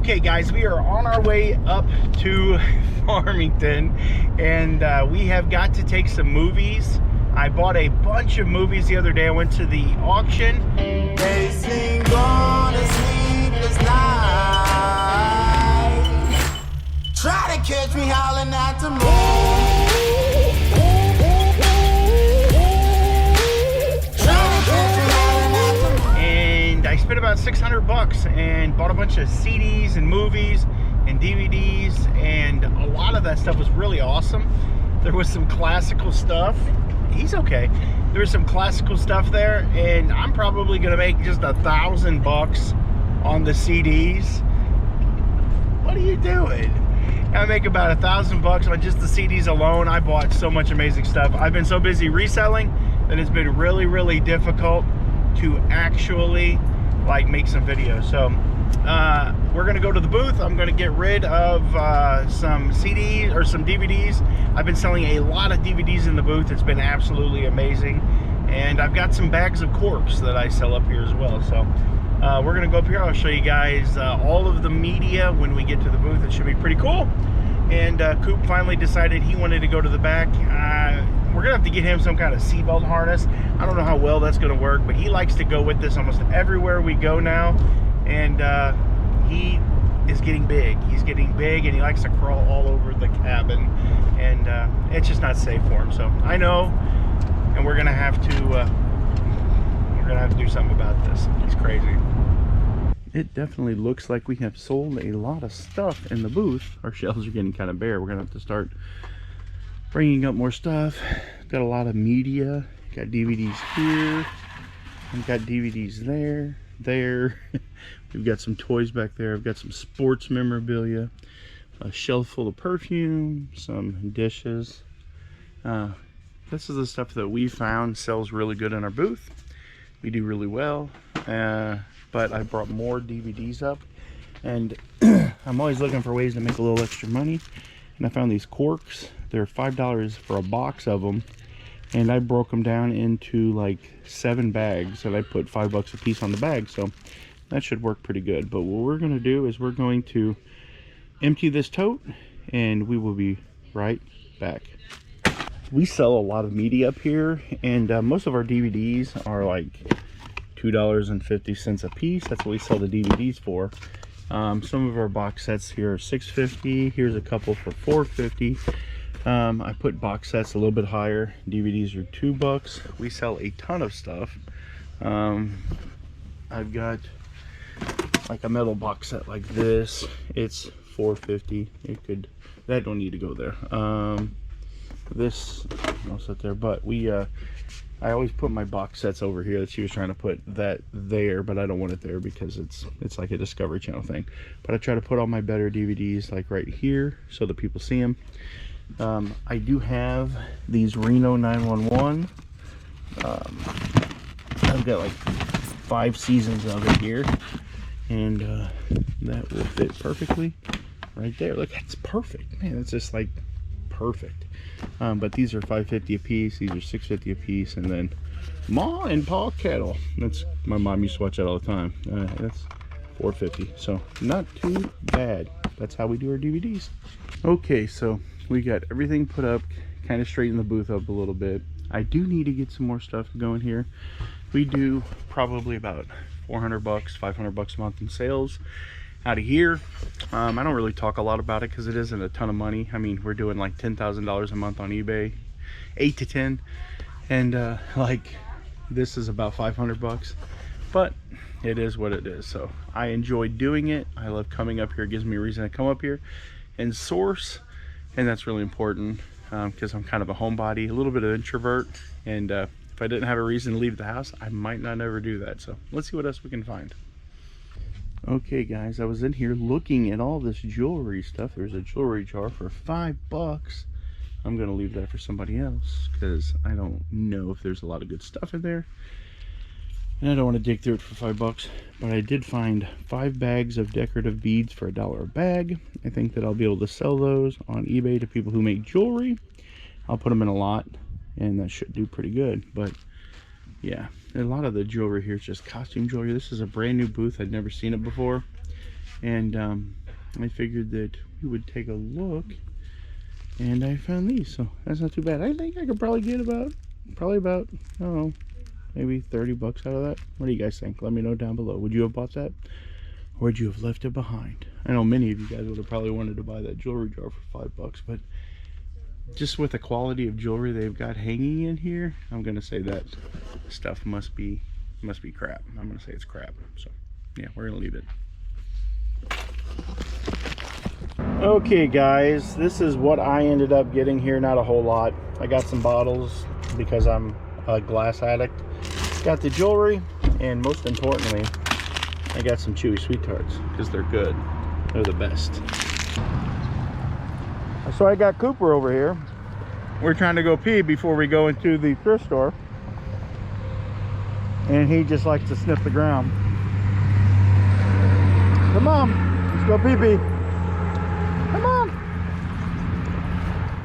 Okay guys, we are on our way up to Farmington, and we have got to take some movies. I bought a bunch of movies the other day. I went to the auction. They sing on a sleepless night. Try to catch me howling at the moon. And I spent about $600 and bought a bunch of CDs and movies and DVDs, and a lot of that stuff was really awesome. There was some classical stuff. He's okay. There was some classical stuff there, and I'm probably gonna make just $1,000 on the CDs. What are you doing? I make about $1,000 on just the CDs alone. I bought so much amazing stuff. I've been so busy reselling that it's been really difficult to actually like make some videos. So we're gonna go to the booth. I'm gonna get rid of some CDs or some DVDs. I've been selling a lot of DVDs in the booth. It's been absolutely amazing. And I've got some bags of corks that I sell up here as well. So we're gonna go up here. I'll show you guys all of the media when we get to the booth. It should be pretty cool. And Coop finally decided he wanted to go to the back. We're gonna have to get him some kind of seatbelt harness. I don't know how well that's gonna work, but he likes to go with this almost everywhere we go now. And he is getting big. He's getting big, and he likes to crawl all over the cabin. And it's just not safe for him. So I know, and we're gonna have to do something about this. He's crazy. It definitely looks like we have sold a lot of stuff in the booth. Our shelves are getting kind of bare. We're gonna have to start bringing up more stuff. Got a lot of media. Got DVDs here. I've got DVDs there. We've got some toys back there. I've got some sports memorabilia. A shelf full of perfume. Some dishes. This is the stuff that we found sells really good in our booth. We do really well. But I brought more DVDs up, and I'm always looking for ways to make a little extra money. And I found these corks. They're $5 for a box of them, and I broke them down into like 7 bags, and I put $5 a piece on the bag, so that should work pretty good. But what we're going to do is we're going to empty this tote, and we will be right back. We sell a lot of media up here, and most of our DVDs are like $2.50 a piece. That's what we sell the DVDs for. Some of our box sets here are $6.50. Here's a couple for $4.50. I put box sets a little bit higher. DVDs are $2. We sell a ton of stuff. I've got like a metal box set like this. It's $4.50. That don't need to go there. This I'll set there, but I always put my box sets over here. She was trying to put that there, but I don't want it there because it's like a Discovery Channel thing. But I try to put all my better DVDs like right here so that people see them. I do have these Reno 911. I've got like 5 seasons of it here, and that will fit perfectly right there. Look, that's perfect, man. It's just like perfect. But these are $5.50 a piece. These are $6.50 a piece. And then Ma and Pa Kettle. That's my mom used to watch that all the time. That's $4.50. So not too bad. That's how we do our DVDs. Okay, so we got everything put up, kind of straighten the booth up a little bit. I do need to get some more stuff going here. We do probably about $400, $500 a month in sales out of here. I don't really talk a lot about it because it isn't a ton of money. I mean, we're doing like $10,000 a month on eBay, 8 to 10, and like this is about $500, but it is what it is. So I enjoy doing it. I love coming up here. It gives me a reason to come up here and source, and that's really important because I'm kind of a homebody, a little bit of an introvert, and if I didn't have a reason to leave the house, I might not ever do that. So let's see what else we can find. Okay guys, I was in here looking at all this jewelry stuff. There's a jewelry jar for $5. I'm gonna leave that for somebody else because I don't know if there's a lot of good stuff in there, and I don't want to dig through it for $5. But I did find 5 bags of decorative beads for $1 a bag. I think that I'll be able to sell those on eBay to people who make jewelry. I'll put them in a lot, and that should do pretty good. But yeah, a lot of the jewelry here is just costume jewelry. This is a brand new booth. I'd never seen it before, and I figured that we would take a look, and I found these, so that's not too bad. I think I could probably get about, I don't know, maybe 30 bucks out of that. What do you guys think? Let me know down below. Would you have bought that, or would you have left it behind? I know many of you guys would have probably wanted to buy that jewelry jar for $5, but just with the quality of jewelry they've got hanging in here, I'm gonna say that stuff must be crap. I'm gonna say it's crap. So yeah, we're gonna leave it. Okay guys, this is what I ended up getting here. Not a whole lot. I got some bottles because I'm a glass addict. Got the jewelry, and most importantly, I got some chewy sweet tarts because they're good. They're the best. So I got Cooper over here. We're trying to go pee before we go into the thrift store, and he just likes to sniff the ground. Come on, let's go pee pee. Come on.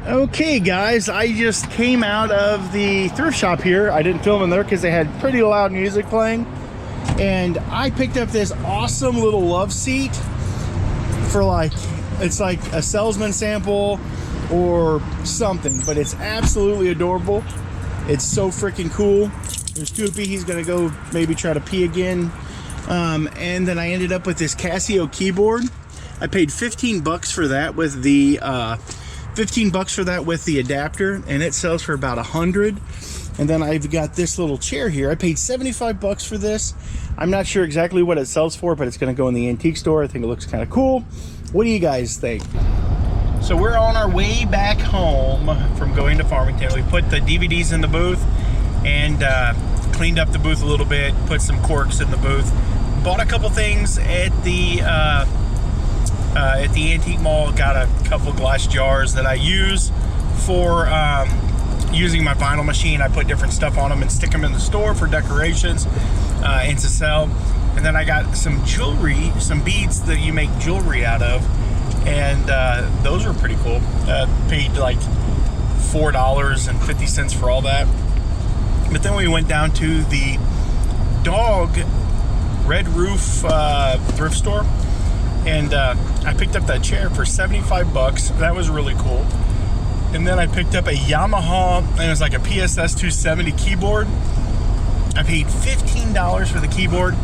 Okay guys, I just came out of the thrift shop here. I didn't film in there because they had pretty loud music playing, and I picked up this awesome little love seat for like, it's like a salesman sample or something, but it's absolutely adorable. It's so freaking cool. There's Scoopy, he's gonna go maybe try to pee again. And then I ended up with this Casio keyboard. I paid 15 bucks for that with the 15 bucks for that with the adapter, and it sells for about 100. And then I've got this little chair here. I paid 75 bucks for this. I'm not sure exactly what it sells for, but it's gonna go in the antique store. I think it looks kind of cool. What do you guys think? So we're on our way back home from going to Farmington. We put the DVDs in the booth and cleaned up the booth a little bit, put some corks in the booth. Bought a couple things at the antique mall. Got a couple glass jars that I use for using my vinyl machine. I put different stuff on them and stick them in the store for decorations and to sell. And then I got some jewelry, some beads that you make jewelry out of, and those were pretty cool. Paid like $4.50 for all that. But then we went down to the dog Red Roof thrift store, and I picked up that chair for 75 bucks. That was really cool. And then I picked up a Yamaha, and it was like a PSS 270 keyboard. I paid $15 for the keyboard,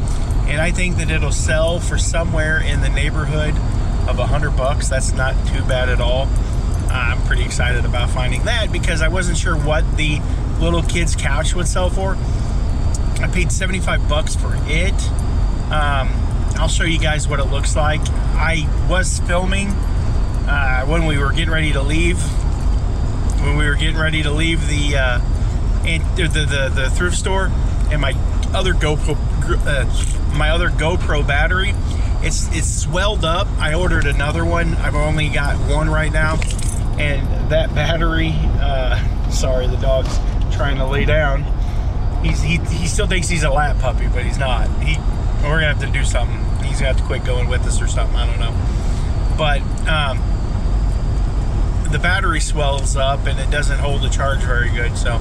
and I think that it'll sell for somewhere in the neighborhood of 100 bucks. That's not too bad at all. I'm pretty excited about finding that because I wasn't sure what the little kid's couch would sell for. I paid 75 bucks for it. I'll show you guys what it looks like. I was filming when we were getting ready to leave. When we were getting ready to leave the thrift store, and my other GoPro battery, it's swelled up. I ordered another one. I've only got one right now, and that battery. Sorry, the dog's trying to lay down. He still thinks he's a lap puppy, but he's not. We're gonna have to do something. He's gonna have to quit going with us or something. I don't know. But the battery swells up and it doesn't hold the charge very good. So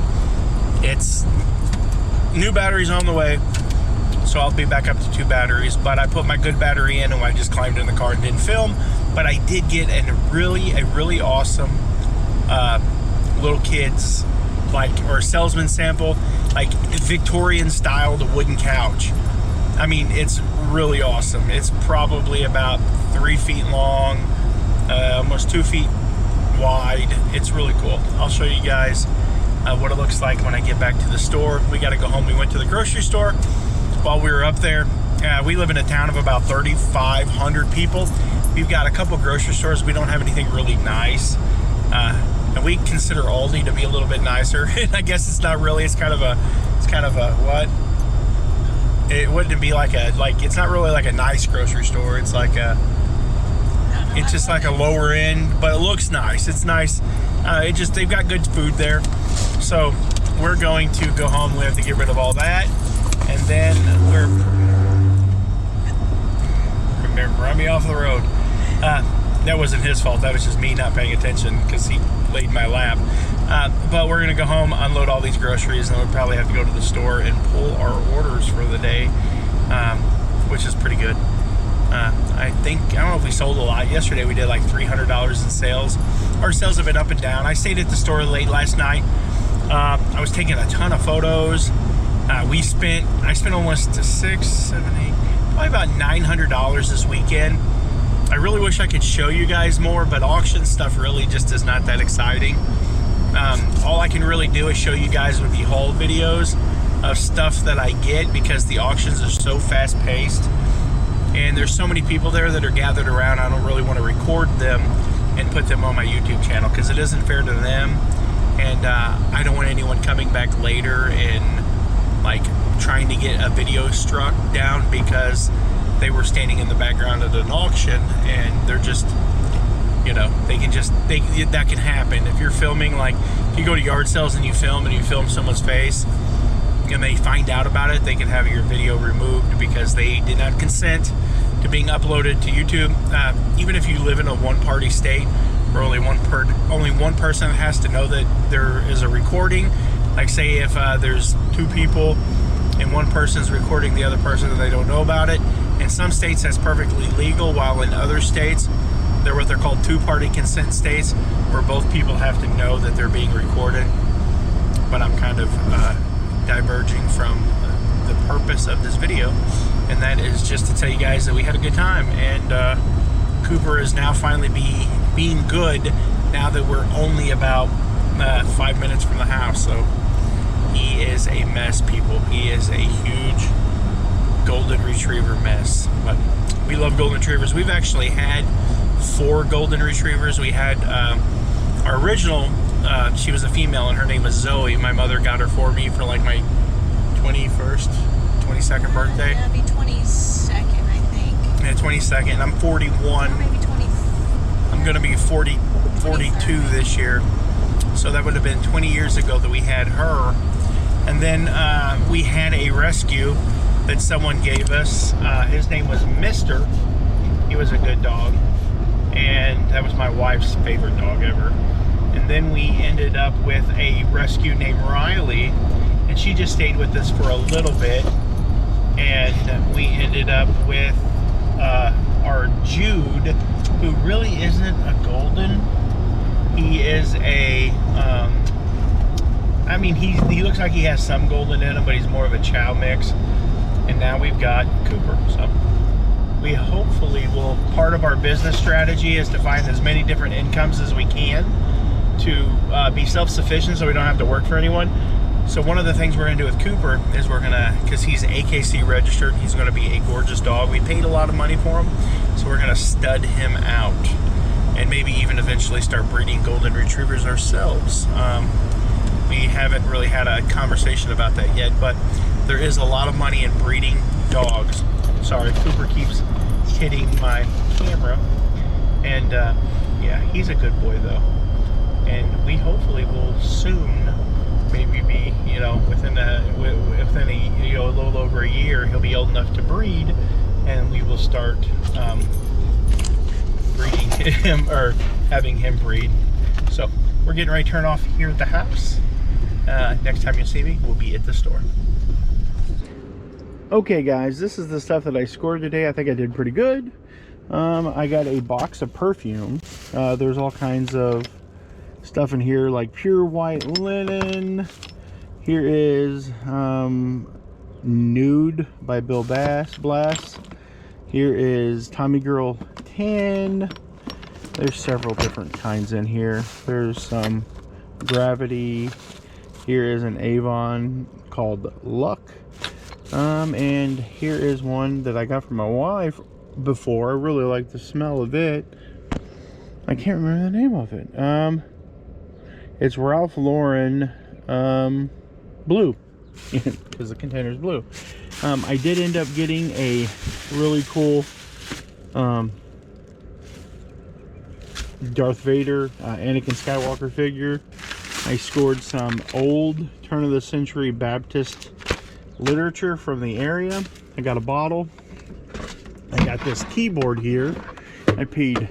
it's new batteries on the way. So I'll be back up to 2 batteries. But I put my good battery in and I just climbed in the car and didn't film. But I did get a really awesome little kids or salesman sample, like Victorian styled wooden couch. I mean, it's really awesome. It's probably about 3 feet long, almost 2 feet wide. It's really cool. I'll show you guys what it looks like when I get back to the store. We got to go home. We went to the grocery store while we were up there. We live in a town of about 3,500 people. We've got a couple grocery stores. We don't have anything really nice. And we consider Aldi to be a little bit nicer. And I guess it's not really. It's kind of a what? It wouldn't be it's not really like a nice grocery store. It's just like a lower end, but it looks nice. It's nice. They've got good food there. So we're going to go home. We have to get rid of all that. And then run me off the road. That wasn't his fault. That was just me not paying attention because he laid in my lap. But we're gonna go home, unload all these groceries, and then we'll probably have to go to the store and pull our orders for the day, which is pretty good. I don't know if we sold a lot. Yesterday we did like $300 in sales. Our sales have been up and down. I stayed at the store late last night. I was taking a ton of photos. I spent almost probably about $900 this weekend. I really wish I could show you guys more, but auction stuff really just is not that exciting. All I can really do is show you guys with the haul videos of stuff that I get, because the auctions are so fast paced and there's so many people there that are gathered around. I don't really want to record them and put them on my YouTube channel because it isn't fair to them, and I don't want anyone coming back later and like trying to get a video struck down because they were standing in the background at an auction, and they're just, you know, that can happen. If you're filming, like if you go to yard sales and you film someone's face and they find out about it, they can have your video removed because they did not consent to being uploaded to YouTube. Even if you live in a one-party state where only one person has to know that there is a recording, like say if there's two people and one person's recording the other person and they don't know about it, in some states that's perfectly legal, while in other states they're what they're called two-party consent states, where both people have to know that they're being recorded. But I'm kind of diverging from the purpose of this video, and that is just to tell you guys that we had a good time, and Cooper is now finally being good now that we're only about 5 minutes from the house. So he is a mess, people. He is a huge golden retriever mess, but we love golden retrievers. We've actually had 4 golden retrievers. We had our original, she was a female and her name was Zoe. My mother got her for me for like my 22nd birthday. That'd be 22nd, I think. Yeah, 22nd. I'm 41. Or maybe 20. I'm going to be 42 this year. So that would have been 20 years ago that we had her. And then we had a rescue that someone gave us. His name was Mister. He was a good dog. And that was my wife's favorite dog ever. And then we ended up with a rescue named Riley, and she just stayed with us for a little bit. And we ended up with our Jude, who really isn't a golden. He is a, I mean, he looks like he has some golden in him, but he's more of a chow mix. And now we've got Cooper. So we hopefully will, part of our business strategy is to find as many different incomes as we can to be self-sufficient so we don't have to work for anyone. So one of the things we're going to do with Cooper is we're going to, because he's AKC registered, he's going to be a gorgeous dog. We paid a lot of money for him, so we're going to stud him out and maybe even eventually start breeding golden retrievers ourselves. We haven't really had a conversation about that yet, but there is a lot of money in breeding dogs. Sorry, Cooper keeps hitting my camera. And yeah, he's a good boy though. And we hopefully will soon, maybe be, you know, within a you know, a little over a year, he'll be old enough to breed, and we will start breeding him, or having him breed. So we're getting ready to turn off here at the house. Next time you see me, we'll be at the store. Okay guys, this is the stuff that I scored today. I think I did pretty good. I got a box of perfume. There's all kinds of stuff in here, like pure white linen. Here is Nude by Bill Blass. Here is Tommy Girl 10. There's several different kinds in here. There's some Gravity. Here is an Avon called Luck. And here is one that I got from my wife before. I really like the smell of it. I can't remember the name of it. It's Ralph Lauren blue, because the container's blue. I did end up getting a really cool Darth Vader, Anakin Skywalker figure. I scored some old turn-of-the-century Baptist literature from the area. I got a bottle. I got this keyboard here. I paid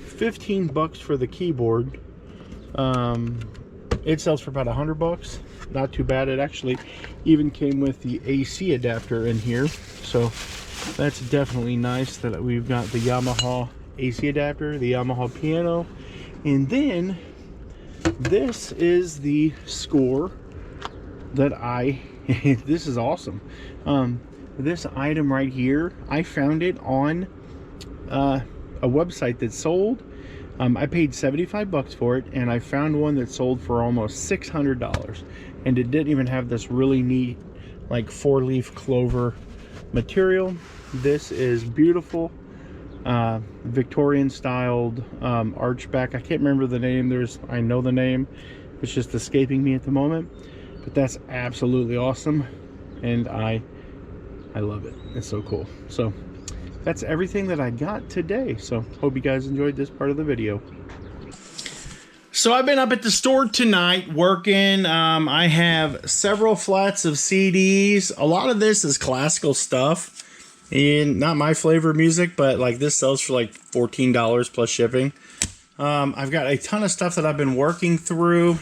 15 bucks for the keyboard. It sells for about 100 bucks. Not too bad. It actually even came with the AC adapter in here. So That's definitely nice that we've got the Yamaha AC adapter, the Yamaha piano, and then this is the score that this is awesome. This item right here, I found it on a website that sold. I paid 75 bucks for it, and I found one that sold for almost $600, and it didn't even have this really neat like 4-leaf clover material. This is beautiful, Victorian styled archback. I can't remember the name. I know the name, it's just escaping me at the moment, but that's absolutely awesome, and I love it. It's so cool. So that's everything that I got today. So hope you guys enjoyed this part of the video. So I've been up at the store tonight working. I have several flats of CDs. A lot of this is classical stuff and not my flavor of music, but like this sells for like $14 plus shipping. I've got a ton of stuff that I've been working through.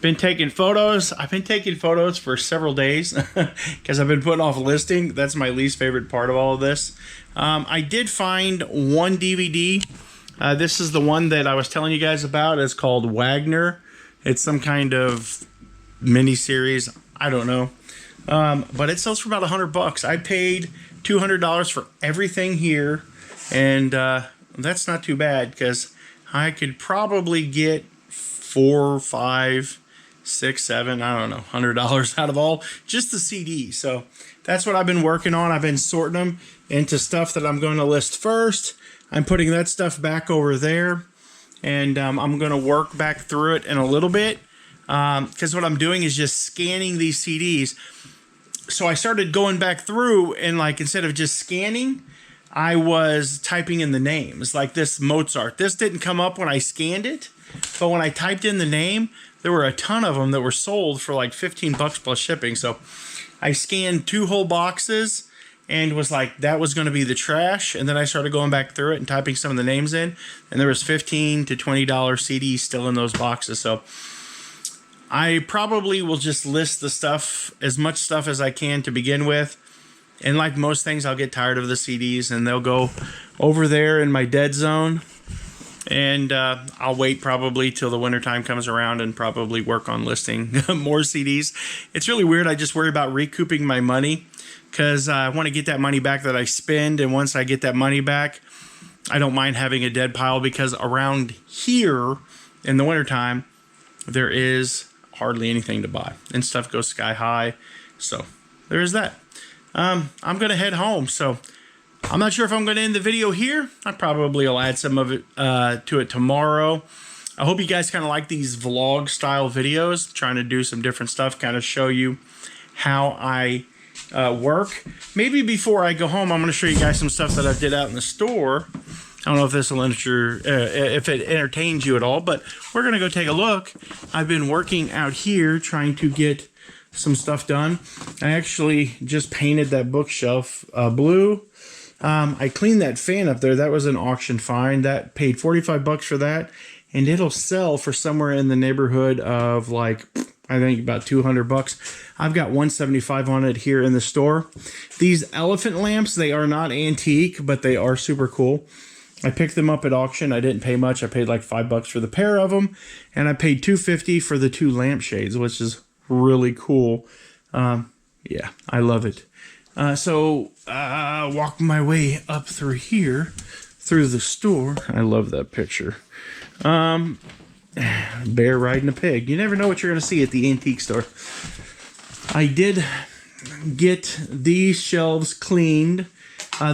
Been taking photos. I've been taking photos for several days because I've been putting off listing. That's my least favorite part of all of this. I did find one DVD. This is the one that I was telling you guys about. It's called Wagner. It's some kind of mini series. I don't know. But it sells for about $100. I paid $200 for everything here, and that's not too bad because I could probably get $4, $5, $6, $7, I don't know, $100 out of all just the CD. So that's what I've been working on. I've been sorting them into stuff that I'm going to list first. I'm putting that stuff back over there, and I'm going to work back through it in a little bit because what I'm doing is just scanning these CDs. So I started going back through, and like instead of just scanning, I was typing in the names. Like this Mozart. This didn't come up when I scanned it, but when I typed in the name, there were a ton of them that were sold for like 15 bucks plus shipping. So I scanned 2 whole boxes and was like, that was going to be the trash. And then I started going back through it and typing some of the names in, and there was $15 to $20 CDs still in those boxes. So I probably will just list the stuff, as much stuff as I can to begin with. And like most things, I'll get tired of the CDs and they'll go over there in my dead zone. And I'll wait probably till the wintertime comes around and probably work on listing more CDs. It's really weird. I just worry about recouping my money because I want to get that money back that I spend. And once I get that money back, I don't mind having a dead pile because around here in the wintertime, there is hardly anything to buy and stuff goes sky high. So there's that. I'm going to head home. So I'm not sure if I'm going to end the video here. I probably will add some of it to it tomorrow. I hope you guys kind of like these vlog style videos, trying to do some different stuff, kind of show you how I work. Maybe before I go home, I'm going to show you guys some stuff that I did out in the store. I don't know if this will if it entertains you at all, but we're going to go take a look. I've been working out here trying to get some stuff done. I actually just painted that bookshelf blue. I cleaned that fan up there. That was an auction find. That paid 45 bucks for that, and it'll sell for somewhere in the neighborhood of like, I think about 200 bucks. I've got 175 on it here in the store. These elephant lamps, they are not antique, but they are super cool. I picked them up at auction. I didn't pay much. I paid like 5 bucks for the pair of them, and I paid $2.50 for the 2 lampshades, which is really cool. Yeah, I love it. So walk my way up through here, through the store. I love that picture. Bear riding a pig. You never know what you're going to see at the antique store. I did get these shelves cleaned.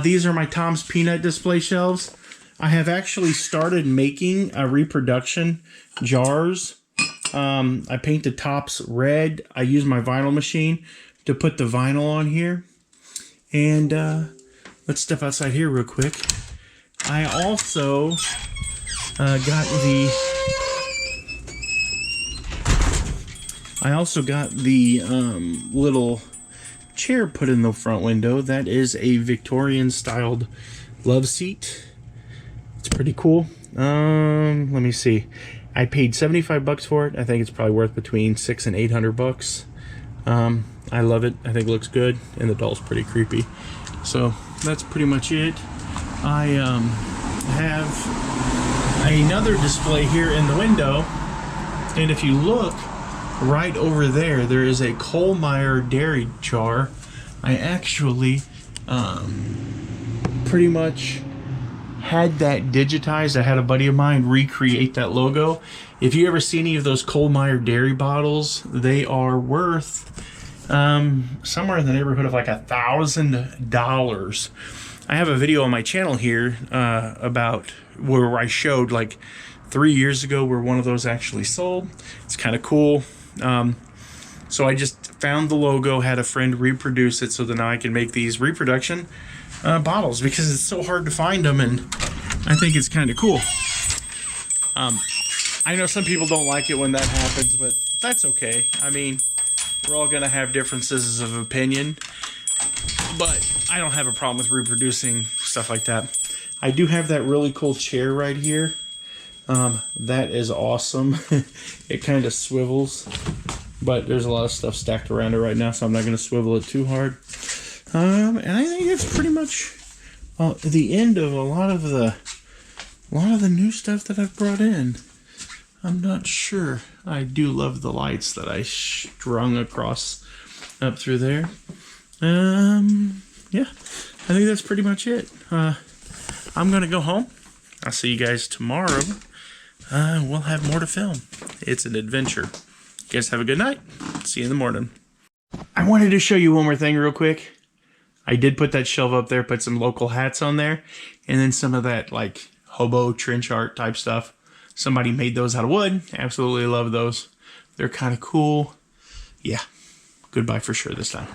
These are my Tom's Peanut display shelves. I have actually started making reproduction jars. I paint the tops red. I use my vinyl machine to put the vinyl on here. And let's step outside here real quick. I also got the little chair put in the front window. That is a Victorian styled love seat. It's pretty cool. Let me see. I paid 75 bucks for it. I think it's probably worth between 600 and 800 bucks. I love it. I think it looks good, and the doll's pretty creepy. So that's pretty much it. I have another display here in the window, and if you look right over there, there is a Kohlmeyer dairy jar. I actually pretty much had that digitized. I had a buddy of mine recreate that logo. If you ever see any of those Kohlmeyer dairy bottles, they are worth somewhere in the neighborhood of like $1,000. I have a video on my channel here about where I showed like 3 years ago where one of those actually sold. It's kind of cool. So I just found the logo, had a friend reproduce it, so that now I can make these reproduction bottles, because it's so hard to find them, and I think it's kind of cool. I know some people don't like it when that happens, but that's okay. I mean, we're all gonna have differences of opinion, but I don't have a problem with reproducing stuff like that. I do have that really cool chair right here. That is awesome. It kind of swivels, but there's a lot of stuff stacked around it right now, so I'm not going to swivel it too hard. And I think it's pretty much the end of a lot of the new stuff that I've brought in. I'm not sure. I do love the lights that I strung across up through there. Yeah, I think that's pretty much it. I'm going to go home. I'll see you guys tomorrow. We'll have more to film. It's an adventure. You guys have a good night. See you in the morning. I wanted to show you one more thing real quick. I did put that shelf up there, put some local hats on there, and then some of that like hobo trench art type stuff. Somebody made those out of wood. Absolutely love those. They're kind of cool. Yeah. Goodbye for sure this time.